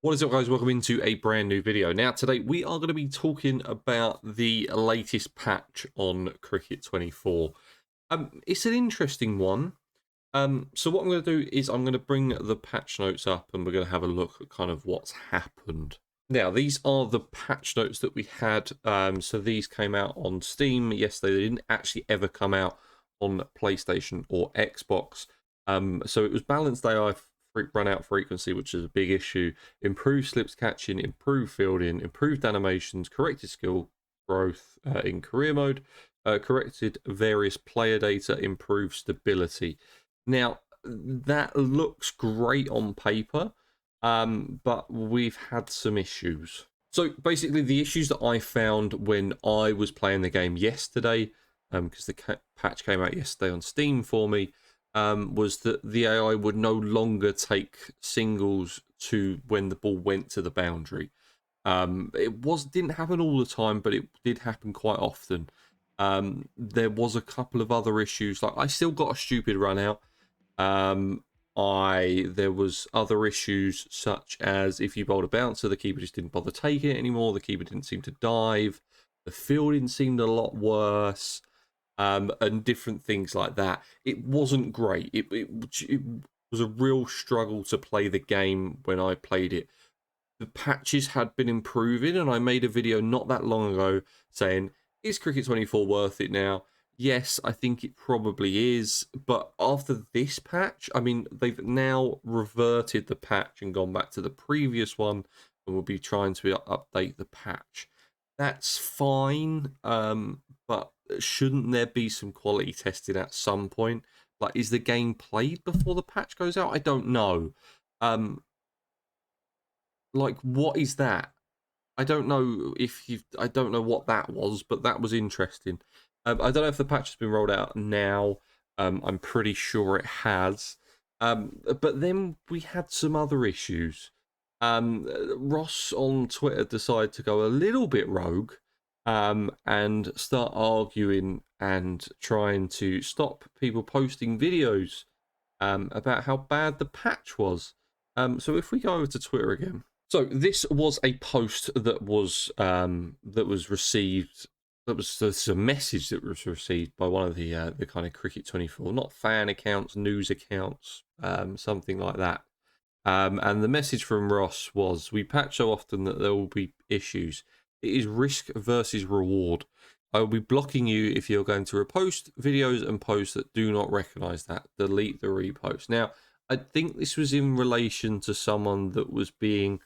What is up, guys? Welcome into a brand new video. Now today we are going to be talking about the latest patch on Cricket 24. It's an interesting one. So what I'm going to do is I'm going to bring the patch notes up and we're going to have a look at kind of what's happened. Now these are the patch notes that we had. So these came out on Steam yesterday. They didn't actually ever come out on PlayStation or Xbox. So it was balanced AI run out frequency, which is a big issue. Improved slips catching, improved fielding, improved animations, corrected skill growth in career mode, corrected various player data, improved stability. Now that looks great on paper, but we've had some issues. So basically, the issues that I found when I was playing the game yesterday, because the patch came out yesterday on Steam for me, was that the AI would no longer take singles to when the ball went to the boundary. It didn't happen all the time, but it did happen quite often. There was a couple of other issues, like I still got a stupid run out. There was other issues such as if you bowled a bouncer, the keeper just didn't bother taking it anymore. The keeper didn't seem to dive. The fielding seemed a lot worse. And different things like that. It wasn't great. It was a real struggle to play the game when I played it. The patches had been improving, and I made a video not that long ago saying, is Cricket 24 worth it now? Yes, I think it probably is. But after this patch, I mean, they've now reverted the patch and gone back to the previous one, and will be trying to update the patch. That's fine, but shouldn't there be some quality testing at some point? Like, is the game played before the patch goes out? I don't know. Um, like, what is that? I don't know if you. I don't know what that was, but that was interesting. I don't know if the patch has been rolled out now. I'm pretty sure it has. But then we had some other issues. Ross on Twitter decided to go a little bit rogue, and start arguing and trying to stop people posting videos about how bad the patch was. So if we go over to Twitter again. So this was a post that was received. This is a message that was received by one of the kind of Cricket 24, not fan accounts, news accounts, something like that. And the message from Ross was, we patch so often that there will be issues. It is risk versus reward. I will be blocking you if you're going to repost videos and posts that do not recognize that. Delete the repost. Now, I think this was in relation to someone that was being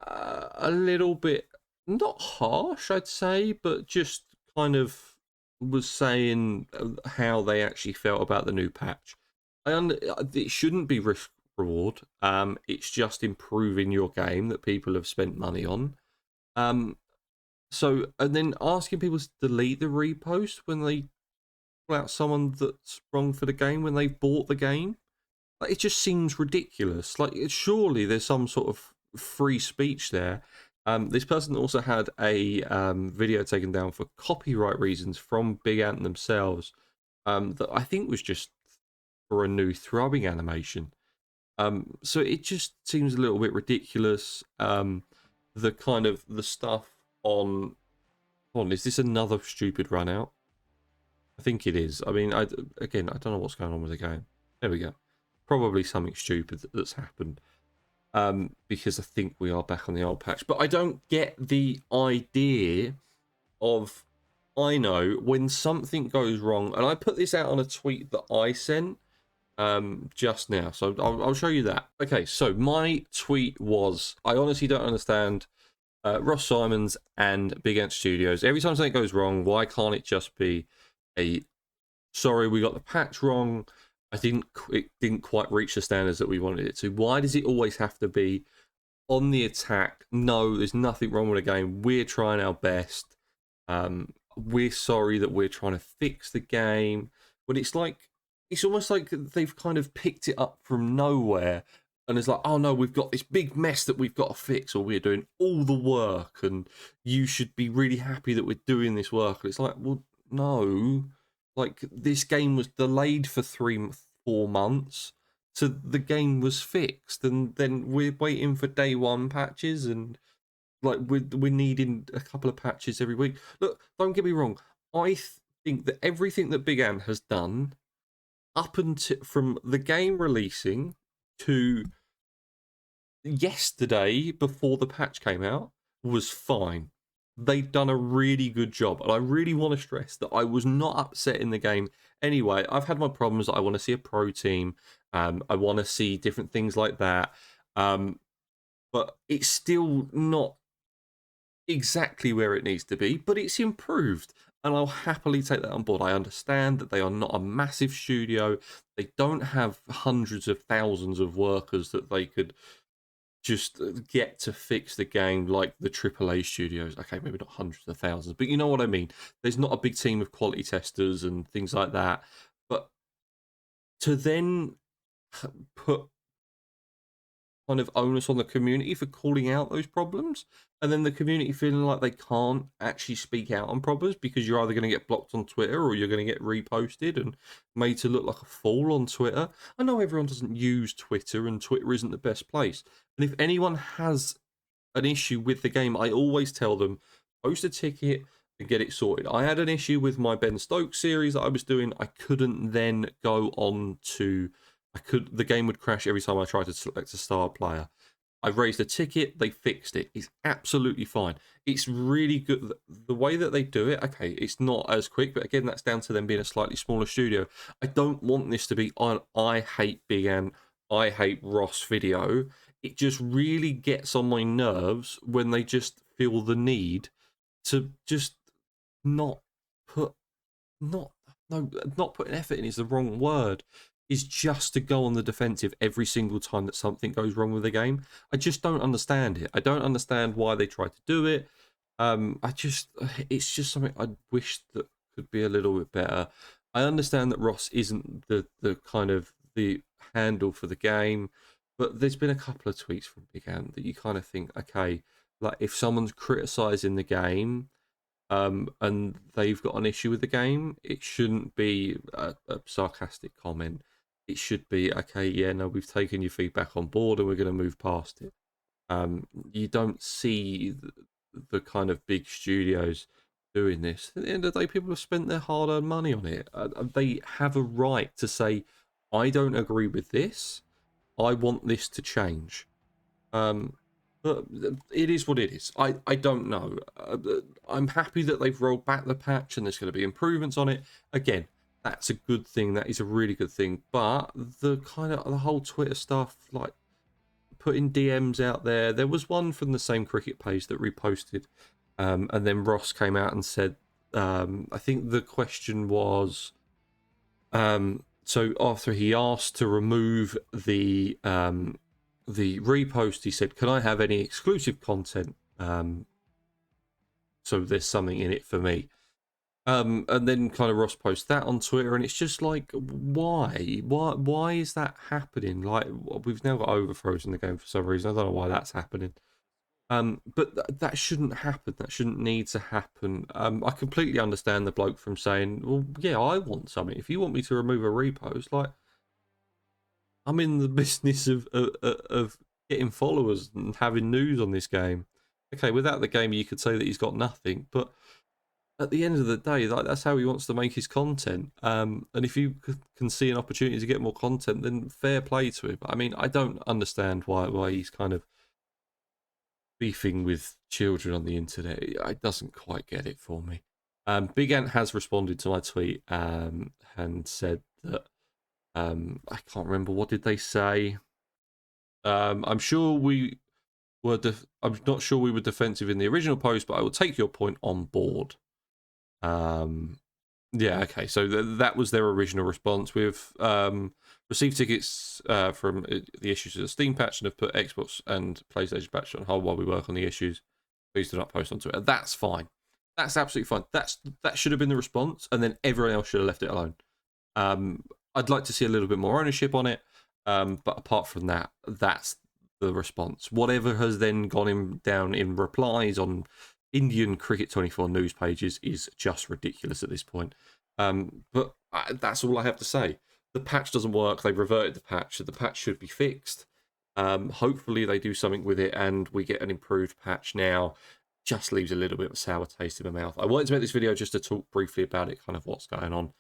a little bit, not harsh, I'd say, but just kind of was saying how they actually felt about the new patch. It shouldn't be risk reward. It's just improving your game that people have spent money on. And then asking people to delete the repost when they pull out someone that's wrong for the game when they've bought the game. Like, it just seems ridiculous. Like, surely there's some sort of free speech there. This person also had a video taken down for copyright reasons from Big Ant themselves, that I think was just for a new throbbing animation. So it just seems a little bit ridiculous. The kind of the stuff on. Hold on, is this another stupid run out? I think it is. I mean, I don't know what's going on with the game. There we go. Probably something stupid that's happened. Because I think we are back on the old patch. But I don't get the idea of, I know when something goes wrong, and I put this out on a tweet that I sent just now, so I'll show you that. Okay, so my tweet was, I honestly don't understand Ross Simons and Big Ant Studios. Every time something goes wrong, why can't it just be a, sorry, we got the patch wrong, it didn't quite reach the standards that we wanted it to? Why does it always have to be on the attack? No, there's nothing wrong with the game. We're trying our best. We're sorry that we're trying to fix the game. But it's almost like they've kind of picked it up from nowhere. And it's like, oh no, we've got this big mess that we've got to fix, or we're doing all the work, and you should be really happy that we're doing this work. And it's like, well, no. Like, this game was delayed for 4 months. So the game was fixed, and then we're waiting for day one patches, and like we're needing a couple of patches every week. Look, don't get me wrong. I think that everything that Big Ant has done up until from the game releasing to yesterday before the patch came out was fine. They've done a really good job, and I really want to stress that I was not upset in the game. Anyway, I've had my problems. I want to see a pro team. I want to see different things like that. But it's still not exactly where it needs to be, but it's improved. And I'll happily take that on board. I understand that they are not a massive studio. They don't have hundreds of thousands of workers that they could just get to fix the game like the AAA studios. Okay, maybe not hundreds of thousands, but you know what I mean. There's not a big team of quality testers and things like that. But to then put kind of onus on the community for calling out those problems, and then the community feeling like they can't actually speak out on problems because you're either going to get blocked on Twitter or you're going to get reposted and made to look like a fool on Twitter. I know everyone doesn't use Twitter, and Twitter isn't the best place. And if anyone has an issue with the game, I always tell them, post a ticket and get it sorted. I had an issue with my Ben Stokes series that I was doing. I couldn't then go on to... the game would crash every time I tried to select a star player. I raised a ticket, they fixed it. It's absolutely fine. It's really good. The way that they do it, okay, it's not as quick, but again, that's down to them being a slightly smaller studio. I don't want this to be on I hate Big Ant, I hate Ross video. It just really gets on my nerves when they just feel the need to just not put, not putting effort in is the wrong word. Is just to go on the defensive every single time that something goes wrong with the game. I just don't understand it. I don't understand why they try to do it. It's just something I wish that could be a little bit better. I understand that Ross isn't the kind of the handle for the game, but there's been a couple of tweets from Big Ant that you kind of think, okay, like if someone's criticizing the game, and they've got an issue with the game, it shouldn't be a sarcastic comment. It should be, okay, yeah, no, we've taken your feedback on board and we're going to move past it. You don't see the kind of big studios doing this. At the end of the day, people have spent their hard-earned money on it. They have a right to say, I don't agree with this. I want this to change. But it is what it is. I don't know. I'm happy that they've rolled back the patch and there's going to be improvements on it. Again, that's a good thing. That is a really good thing. But the whole Twitter stuff, like putting DMs out there. There was one from the same cricket page that reposted, and then Ross came out and said, I think the question was, so after he asked to remove the repost, he said, can I have any exclusive content? So there's something in it for me. And then kind of Ross posts that on Twitter, and it's just like, why is that happening? Like, we've now got overthrows in the game for some reason. I don't know why that's happening. But that shouldn't happen. That shouldn't need to happen. I completely understand the bloke from saying, well, yeah, I want something. If you want me to remove a repost, like, I'm in the business of getting followers and having news on this game. Okay, without the game, you could say that he's got nothing, but at the end of the day, like, that's how he wants to make his content. And if you can see an opportunity to get more content, then fair play to him. I mean, I don't understand why he's kind of beefing with children on the internet. It doesn't quite get it for me. Big Ant has responded to my tweet and said that, I can't remember, what did they say? I'm sure we were. I'm not sure we were defensive in the original post, but I will take your point on board. Yeah, okay. So that was their original response. We've received tickets from the issues of the Steam patch and have put Xbox and PlayStation patch on hold while we work on the issues. Please do not post on Twitter. That's fine. That's absolutely fine. That should have been the response, and then everyone else should have left it alone. I'd like to see a little bit more ownership on it, but apart from that, that's the response. Whatever has then gone down in replies on Indian Cricket 24 news pages is just ridiculous at this point. But that's all I have to say. the patch doesn't work. They've reverted the patch. So the patch should be fixed. Hopefully they do something with it and we get an improved patch now. Just leaves a little bit of a sour taste in my mouth. I wanted to make this video just to talk briefly about it, kind of what's going on.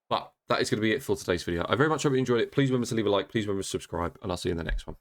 But that is going to be it for today's video. I very much hope you enjoyed it. Please remember to leave a like. Please remember to subscribe. And I'll see you in the next one.